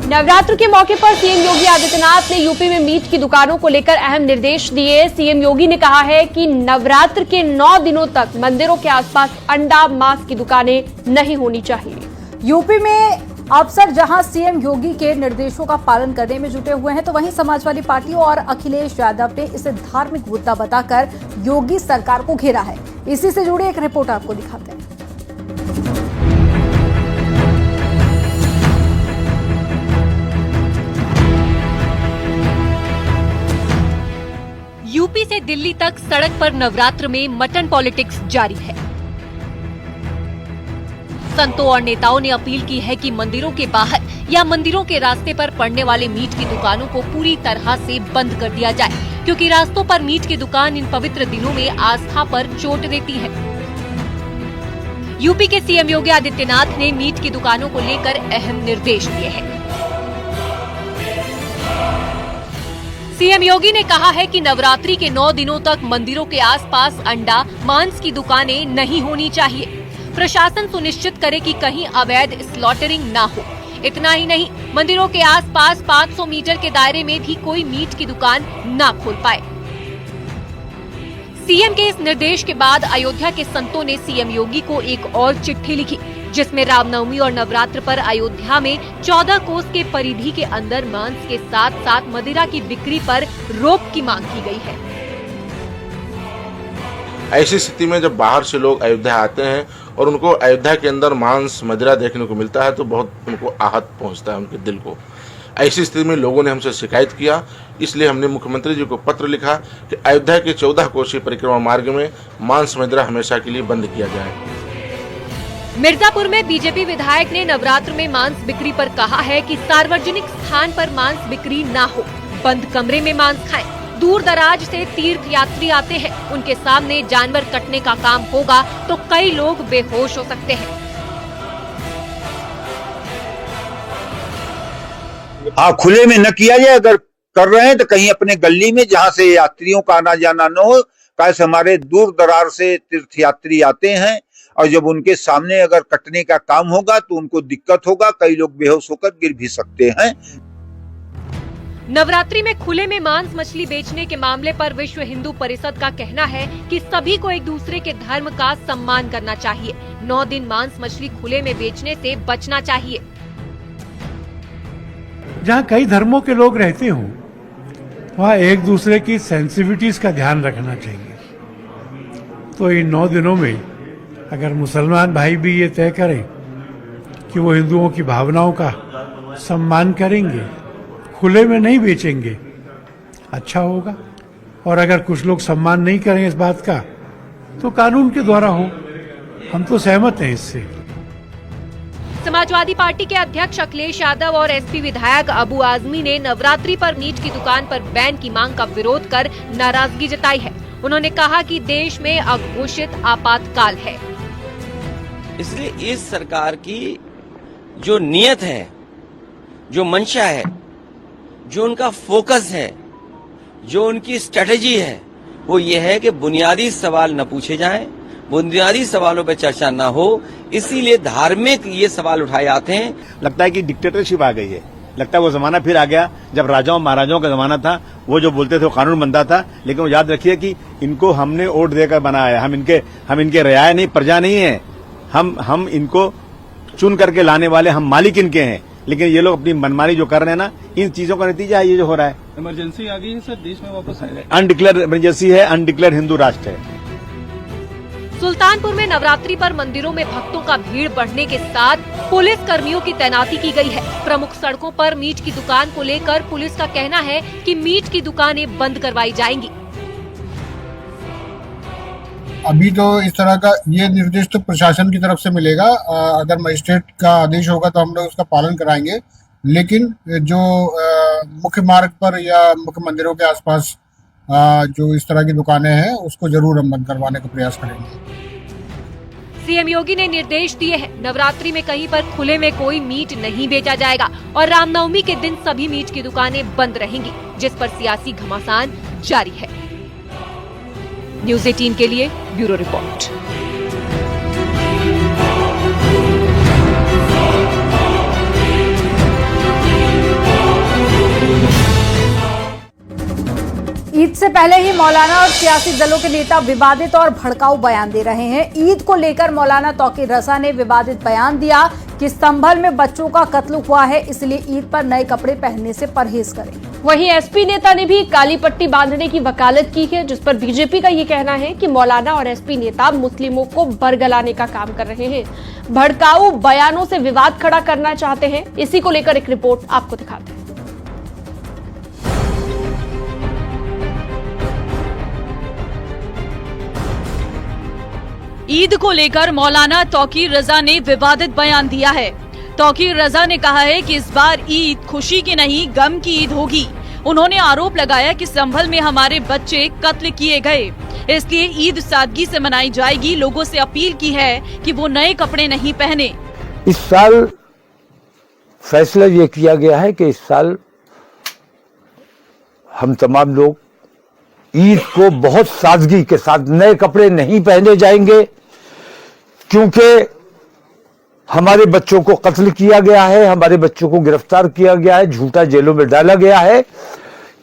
नवरात्र के मौके पर सीएम योगी आदित्यनाथ ने यूपी में मीट की दुकानों को लेकर अहम निर्देश दिए। सीएम योगी ने कहा है कि नवरात्र के 9 दिनों तक मंदिरों के आसपास अंडा मांस की दुकानें नहीं होनी चाहिए। यूपी में अफसर जहां सीएम योगी के निर्देशों का पालन करने में जुटे हुए हैं, तो वहीं समाजवादी पार्टी और अखिलेश यादव ने इसे धार्मिक मुद्दा बताकर योगी सरकार को घेरा है। इसी से जुड़ी एक रिपोर्ट आपको दिखाते हैं। यूपी से दिल्ली तक सड़क पर नवरात्र में मटन पॉलिटिक्स जारी है। संतों और नेताओं ने अपील की है कि मंदिरों के बाहर या मंदिरों के रास्ते पर पड़ने वाले मीट की दुकानों को पूरी तरह से बंद कर दिया जाए, क्योंकि रास्तों पर मीट की दुकान इन पवित्र दिनों में आस्था पर चोट देती है। यूपी के सीएम योगी आदित्यनाथ ने मीट की दुकानों को लेकर अहम निर्देश दिए हैं। सीएम योगी ने कहा है कि नवरात्रि के 9 दिनों तक मंदिरों के आसपास अंडा मांस की दुकानें नहीं होनी चाहिए। प्रशासन सुनिश्चित करे कि कहीं अवैध स्लॉटरिंग ना हो। इतना ही नहीं, मंदिरों के आसपास 500 मीटर के दायरे में भी कोई मीट की दुकान ना खोल पाए। सीएम के इस निर्देश के बाद अयोध्या के संतों ने सीएम योगी को एक और चिट्ठी लिखी, जिसमें रामनवमी और नवरात्र पर अयोध्या में 14 कोस के परिधि के अंदर मांस के साथ साथ मदिरा की बिक्री पर रोक की मांग की गई है। ऐसी स्थिति में जब बाहर से लोग अयोध्या आते हैं और उनको अयोध्या के अंदर मांस मदिरा देखने को मिलता है तो बहुत उनको आहत पहुंचता है, उनके दिल को। ऐसी स्थिति में लोगों ने हमसे शिकायत किया, इसलिए हमने मुख्यमंत्री जी को पत्र लिखा कि अयोध्या के 14 कोसी परिक्रमा मार्ग में मांस मदिरा हमेशा के लिए बंद किया जाए। मिर्जापुर में बीजेपी विधायक ने नवरात्र में मांस बिक्री पर कहा है कि सार्वजनिक स्थान पर मांस बिक्री ना हो, बंद कमरे में मांस खाएं। दूर दराज से तीर्थ यात्री आते हैं, उनके सामने जानवर कटने का काम होगा तो कई लोग बेहोश हो सकते हैं। हाँ, खुले में न किया जाए। अगर कर रहे हैं तो कहीं अपने गली में, जहाँ से यात्रियों का आना जाना न हो। कैसे हमारे दूर दराज से तीर्थ यात्री आते हैं और जब उनके सामने अगर कटने का काम होगा तो उनको दिक्कत होगा, कई लोग बेहोश होकर गिर भी सकते हैं। नवरात्रि में खुले में मांस मछली बेचने के मामले पर विश्व हिंदू परिषद का कहना है कि सभी को एक दूसरे के धर्म का सम्मान करना चाहिए। 9 दिन मांस मछली खुले में बेचने से बचना चाहिए। जहाँ कई धर्मों के लोग रहते हों, वहाँ एक दूसरे की सेंसिटिविटीज का ध्यान रखना चाहिए। तो इन 9 दिनों में अगर मुसलमान भाई भी ये तय करें कि वो हिंदुओं की भावनाओं का सम्मान करेंगे, खुले में नहीं बेचेंगे, अच्छा होगा। और अगर कुछ लोग सम्मान नहीं करें इस बात का तो कानून के द्वारा हो। हम तो सहमत हैं इससे। समाजवादी पार्टी के अध्यक्ष अखिलेश यादव और एसपी विधायक अबू आजमी ने नवरात्रि पर मीट की दुकान पर बैन की मांग का विरोध कर नाराजगी जताई है। उन्होंने कहा कि देश में अघोषित आपातकाल है, इसलिए इस सरकार की जो नीयत है, जो मंशा है, जो उनका फोकस है, जो उनकी स्ट्रेटेजी है, वो ये है कि बुनियादी सवाल न पूछे जाएं, बुनियादी सवालों पर चर्चा न हो। इसीलिए धार्मिक ये सवाल उठाए जाते हैं। लगता है कि डिक्टेटरशिप आ गई है। लगता है वो जमाना फिर आ गया जब राजाओं महाराजाओं का जमाना था। वो जो बोलते थे वो कानून बनता था। लेकिन वो याद रखिए कि इनको हमने वोट देकर बनाया है। हम इनके रियाया नहीं, प्रजा नहीं है। हम इनको चुन करके लाने वाले, हम मालिक इनके हैं। लेकिन ये लोग अपनी मनमानी जो कर रहे हैं ना, इन चीजों का नतीजा है ये जो हो रहा है। इमरजेंसी आ गई है सर, देश में वापस अनडिक्लेयर इमरजेंसी है, अनडिक्लेयर हिंदू राष्ट्र है। सुल्तानपुर में नवरात्रि पर मंदिरों में भक्तों का भीड़ बढ़ने के साथ पुलिस कर्मियों की तैनाती की गई है। प्रमुख सड़कों पर मीट की दुकान को लेकर पुलिस का कहना है कि मीट की दुकानें बंद करवाई जाएंगी। अभी तो इस तरह का ये निर्देश तो प्रशासन की तरफ से मिलेगा। अगर मजिस्ट्रेट का आदेश होगा तो हम लोग उसका पालन कराएंगे। लेकिन जो मुख्य मार्ग पर या मुख्य मंदिरों के आसपास जो इस तरह की दुकानें हैं उसको जरूर हम बंद करवाने का प्रयास करेंगे। सीएम योगी ने निर्देश दिए हैं, नवरात्रि में कहीं पर खुले में कोई मीट नहीं बेचा जाएगा और रामनवमी के दिन सभी मीट की दुकानें बंद रहेंगी, जिस पर सियासी घमासान जारी है। न्यूज़ 18 के लिए ब्यूरो रिपोर्ट। ईद से पहले ही मौलाना और सियासी दलों के नेता विवादित और भड़काऊ बयान दे रहे हैं। ईद को लेकर मौलाना तौकीर रजा ने विवादित बयान दिया कि संभल में बच्चों का कत्ल हुआ है, इसलिए ईद पर नए कपड़े पहनने से परहेज करें। वहीं एसपी नेता ने भी काली पट्टी बांधने की वकालत की है, जिस पर बीजेपी का ये कहना है कि मौलाना और एसपी नेता मुस्लिमों को बरगलाने का काम कर रहे हैं, भड़काऊ बयानों से विवाद खड़ा करना चाहते हैं। इसी को लेकर एक रिपोर्ट आपको दिखाते हैं। ईद को लेकर मौलाना तौकीर रजा ने विवादित बयान दिया है। तौकीर रजा ने कहा है कि इस बार ईद खुशी की नहीं गम की ईद होगी। उन्होंने आरोप लगाया कि संभल में हमारे बच्चे कत्ल किए गए, इसलिए ईद सादगी से मनाई जाएगी। लोगों से अपील की है कि वो नए कपड़े नहीं पहने। इस साल फैसला ये किया गया है कि इस साल हम तमाम लोग ईद को बहुत सादगी के साथ नए कपड़े नहीं पहने जाएंगे, क्योंकि हमारे बच्चों को कत्ल किया गया है, हमारे बच्चों को गिरफ्तार किया गया है, झूठा जेलों में डाला गया है।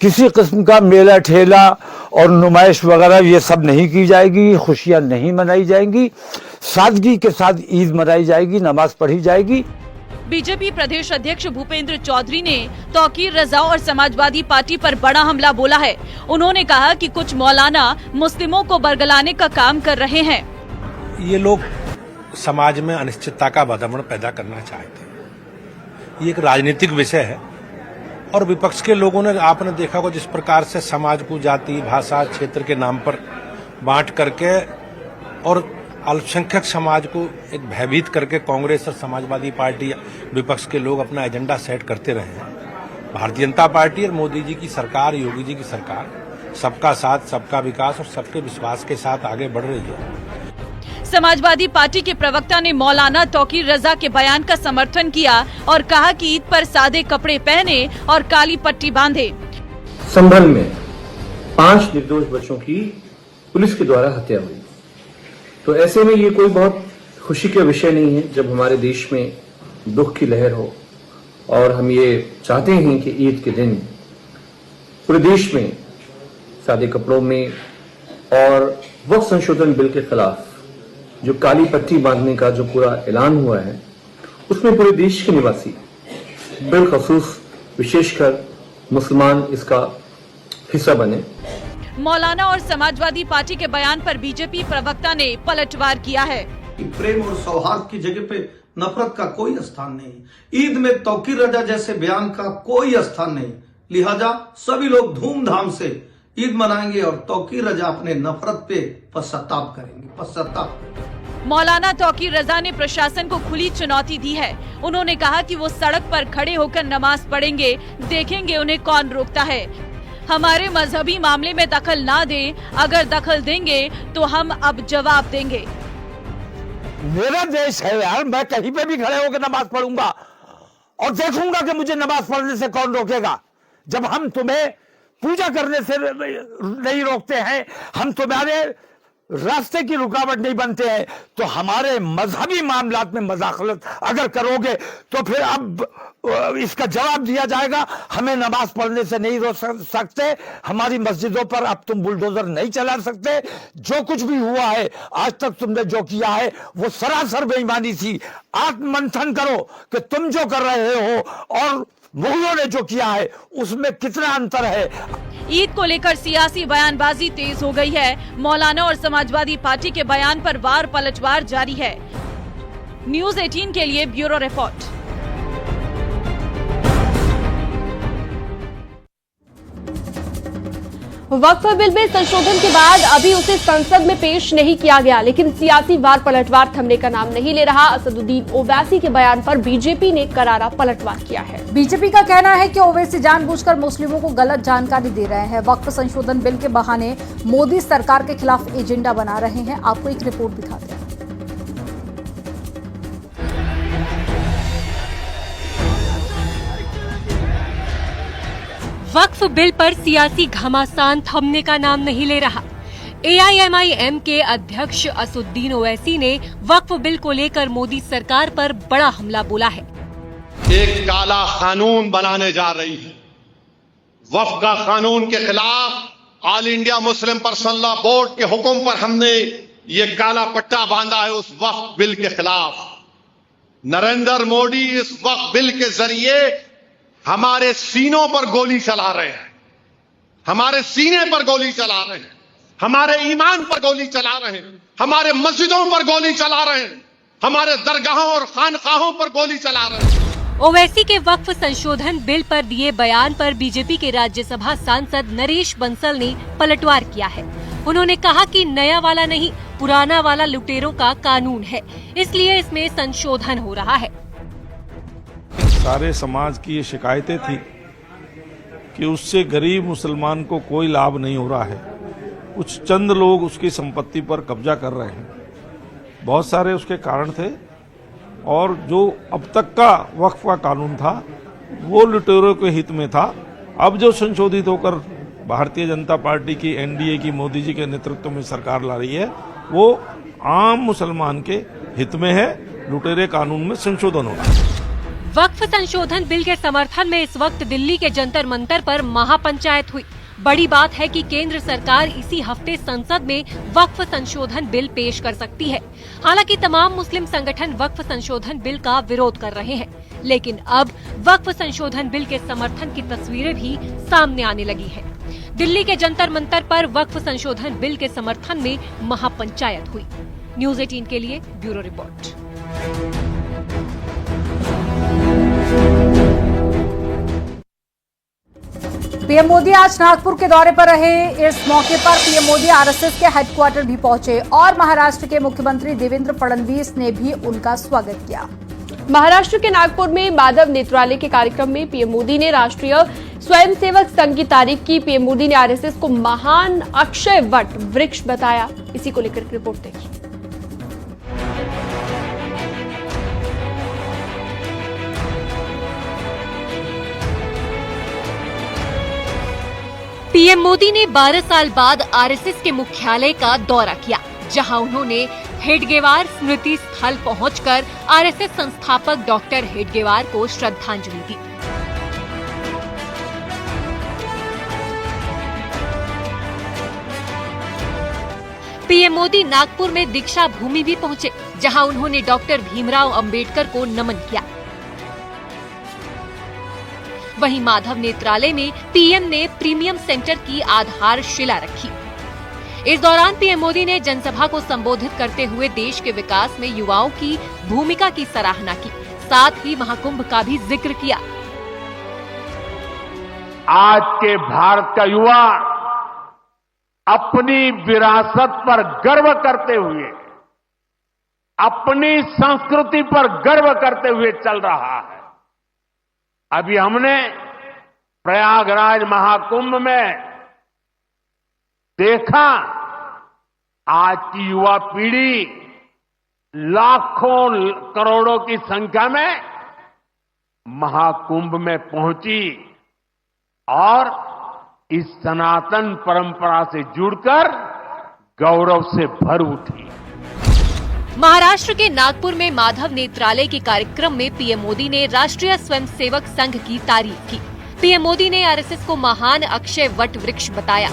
किसी किस्म का मेला ठेला और नुमाइश वगैरह ये सब नहीं की जाएगी, खुशियां नहीं मनाई जाएंगी, सादगी के साथ ईद मनाई जाएगी, नमाज पढ़ी जाएगी। बीजेपी प्रदेश अध्यक्ष भूपेंद्र चौधरी ने तौकीर रजा और समाजवादी पार्टी पर बड़ा हमला बोला है। उन्होंने कहा कि कुछ मौलाना मुस्लिमों को बरगलाने का काम कर रहे हैं। ये लोग समाज में अनिश्चितता का वातावरण पैदा करना चाहते हैं। ये एक राजनीतिक विषय है और विपक्ष के लोगों ने, आपने देखा होगा जिस प्रकार से समाज को जाति, भाषा, क्षेत्र के नाम पर बांट करके और अल्पसंख्यक समाज को एक भयभीत करके कांग्रेस और समाजवादी पार्टी, विपक्ष के लोग अपना एजेंडा सेट करते रहे हैं। भारतीय जनता पार्टी और मोदी जी की सरकार, योगी जी की सरकार सबका साथ, सबका विकास और सबके विश्वास के साथ आगे बढ़ रही है। समाजवादी पार्टी के प्रवक्ता ने मौलाना तौकीर रजा के बयान का समर्थन किया और कहा कि ईद पर सादे कपड़े पहने और काली पट्टी बांधे। संभल में 5 निर्दोष बच्चों की पुलिस के द्वारा हत्या हुई, तो ऐसे में ये कोई बहुत खुशी का विषय नहीं है जब हमारे देश में दुख की लहर हो। और हम ये चाहते हैं कि ईद के दिन पूरे देश में सादे कपड़ों में और वक्फ संशोधन बिल के खिलाफ जो काली पट्टी बांधने का जो पूरा ऐलान हुआ है, उसमें पूरे देश के निवासी, बिलखसूस विशेषकर मुसलमान, इसका हिस्सा बने। मौलाना और समाजवादी पार्टी के बयान पर बीजेपी प्रवक्ता ने पलटवार किया है। प्रेम और सौहार्द की जगह पे नफरत का कोई स्थान नहीं। ईद में तौकीर रजा जैसे बयान का कोई स्थान नहीं। लिहाजा सभी लोग धूमधाम से ईद मनाएंगे और तौकीर रजा अपने नफरत पे पश्चाताप करेंगे। मौलाना तौकीर रजा ने प्रशासन को खुली चुनौती दी है। उन्होंने कहा कि वो सड़क पर खड़े होकर नमाज पढ़ेंगे, देखेंगे उन्हें कौन रोकता है। हमारे मजहबी मामले में दखल ना दें, अगर दखल देंगे तो हम अब जवाब देंगे। मेरा देश है यार, मैं कहीं पे भी खड़े होकर नमाज पढ़ूंगा और देखूंगा कि मुझे नमाज पढ़ने से कौन रोकेगा। जब हम तुम्हें पूजा करने से नहीं रोकते हैं, हम तुम्हारे रास्ते की रुकावट नहीं बनते हैं, तो हमारे मजहबी मामलात में मदाखलत अगर करोगे तो फिर अब इसका जवाब दिया जाएगा। हमें नमाज पढ़ने से नहीं रोक सकते, हमारी मस्जिदों पर अब तुम बुलडोजर नहीं चला सकते। जो कुछ भी हुआ है आज तक तुमने जो किया है वो सरासर बेईमानी थी। आत्ममंथन करो कि तुम जो कर रहे हो और मुगलों ने जो किया है उसमें कितना अंतर है। ईद को लेकर सियासी बयानबाजी तेज हो गई है। मौलाना और समाजवादी पार्टी के बयान पर वार पलटवार जारी है। न्यूज़ 18 के लिए ब्यूरो रिपोर्ट। वक्फ बिल में संशोधन के बाद अभी उसे संसद में पेश नहीं किया गया, लेकिन सियासी वार पलटवार थमने का नाम नहीं ले रहा। असदुद्दीन ओवैसी के बयान पर बीजेपी ने करारा पलटवार किया है। बीजेपी का कहना है कि ओवैसी जानबूझकर मुस्लिमों को गलत जानकारी दे रहे हैं। वक्फ संशोधन बिल के बहाने मोदी सरकार के खिलाफ एजेंडा बना रहे हैं। आपको एक रिपोर्ट दिखाते हैं। वक्फ बिल पर सियासी घमासान थमने का नाम नहीं ले रहा। AIMIM के अध्यक्ष असदुद्दीन ओवैसी ने वक्फ बिल को लेकर मोदी सरकार पर बड़ा हमला बोला है। एक काला कानून बनाने जा रही है। वक्फ का कानून के खिलाफ all India Muslim personal law board के हुक्म पर हमने ये काला पट्टा बांधा है उस वक्फ बिल के खिलाफ। नरेंद्र मोदी इस वक्फ बिल के जरिए हमारे सीनों पर गोली चला रहे हैं, हमारे सीने पर गोली चला रहे हैं, हमारे ईमान पर गोली चला रहे हैं, हमारे मस्जिदों पर गोली चला रहे हैं, हमारे दरगाहों और खानकाहों पर गोली चला रहे हैं। ओवैसी के वक्फ संशोधन बिल पर दिए बयान पर बीजेपी के राज्यसभा सांसद नरेश बंसल ने पलटवार किया है। उन्होंने कहा कि नया वाला नहीं, पुराना वाला लुटेरों का कानून है, इसलिए इसमें संशोधन हो रहा है। सारे समाज की ये शिकायतें थी कि उससे गरीब मुसलमान को कोई लाभ नहीं हो रहा है, कुछ चंद लोग उसकी संपत्ति पर कब्जा कर रहे हैं। बहुत सारे उसके कारण थे और जो अब तक का वक्फ का कानून था वो लुटेरों के हित में था। अब जो संशोधित होकर भारतीय जनता पार्टी की एनडीए की मोदी जी के नेतृत्व में सरकार ला रही है वो आम मुसलमान के हित में है। लुटेरे कानून में संशोधन होगा। वक्फ संशोधन बिल के समर्थन में इस वक्त दिल्ली के जंतर मंतर पर महापंचायत हुई। बड़ी बात है कि केंद्र सरकार इसी हफ्ते संसद में वक्फ संशोधन बिल पेश कर सकती है। हालांकि तमाम मुस्लिम संगठन वक्फ संशोधन बिल का विरोध कर रहे हैं, लेकिन अब वक्फ संशोधन बिल के समर्थन की तस्वीरें भी सामने आने लगी है। दिल्ली के जंतर मंतर पर वक्फ संशोधन बिल के समर्थन में महापंचायत हुई। न्यूज़ 18 के लिए ब्यूरो रिपोर्ट। पीएम मोदी आज नागपुर के दौरे पर रहे। इस मौके पर पीएम मोदी आरएसएस के हेडक्वार्टर भी पहुंचे और महाराष्ट्र के मुख्यमंत्री देवेंद्र फडणवीस ने भी उनका स्वागत किया। महाराष्ट्र के नागपुर में माधव नेत्रालय के कार्यक्रम में पीएम मोदी ने राष्ट्रीय स्वयंसेवक संघ की तारीफ की। पीएम मोदी ने आरएसएस को महान अक्षय वट वृक्ष बताया। इसी को लेकर रिपोर्ट देखिए। पीएम मोदी ने 12 साल बाद आरएसएस के मुख्यालय का दौरा किया, जहां उन्होंने हेडगेवार स्मृति स्थल पहुंचकर आरएसएस संस्थापक डॉक्टर हेडगेवार को श्रद्धांजलि दी। पीएम मोदी नागपुर में दीक्षा भूमि भी पहुंचे, जहां उन्होंने डॉक्टर भीमराव अंबेडकर को नमन किया। वहीं माधव नेत्रालय में पीएम ने प्रीमियम सेंटर की आधारशिला रखी। इस दौरान पीएम मोदी ने जनसभा को संबोधित करते हुए देश के विकास में युवाओं की भूमिका की सराहना की, साथ ही महाकुंभ का भी जिक्र किया। आज के भारत का युवा अपनी विरासत पर गर्व करते हुए, अपनी संस्कृति पर गर्व करते हुए चल रहा है। अभी हमने प्रयागराज महाकुंभ में देखा, आज की युवा पीढ़ी लाखों करोड़ों की संख्या में महाकुंभ में पहुंची और इस सनातन परंपरा से जुड़कर गौरव से भर उठी। महाराष्ट्र के नागपुर में माधव नेत्रालय के कार्यक्रम में पीएम मोदी ने राष्ट्रीय स्वयंसेवक संघ की तारीफ की। पीएम मोदी ने आरएसएस को महान अक्षय वट वृक्ष बताया।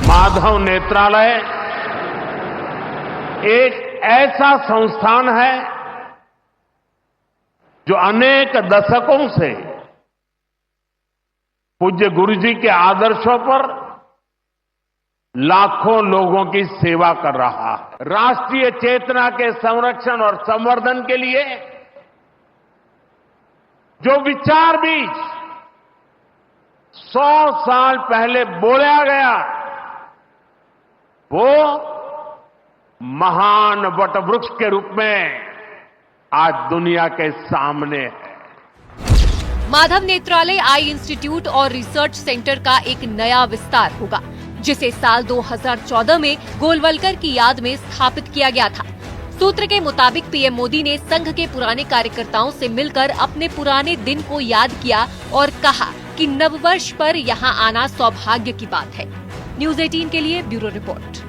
माधव नेत्रालय एक ऐसा संस्थान है जो अनेक दशकों से पूज्य गुरु जी के आदर्शों पर लाखों लोगों की सेवा कर रहा है। राष्ट्रीय चेतना के संरक्षण और संवर्धन के लिए जो विचार बीज 100 साल पहले बोला गया, वो महान वटवृक्ष के रूप में आज दुनिया के सामने है। माधव नेत्रालय आई इंस्टीट्यूट और रिसर्च सेंटर का एक नया विस्तार होगा, जिसे साल 2014 में गोलवलकर की याद में स्थापित किया गया था। सूत्र के मुताबिक पीएम मोदी ने संघ के पुराने कार्यकर्ताओं से मिलकर अपने पुराने दिन को याद किया और कहा कि नववर्ष पर यहां आना सौभाग्य की बात है। न्यूज़ 18 के लिए ब्यूरो रिपोर्ट।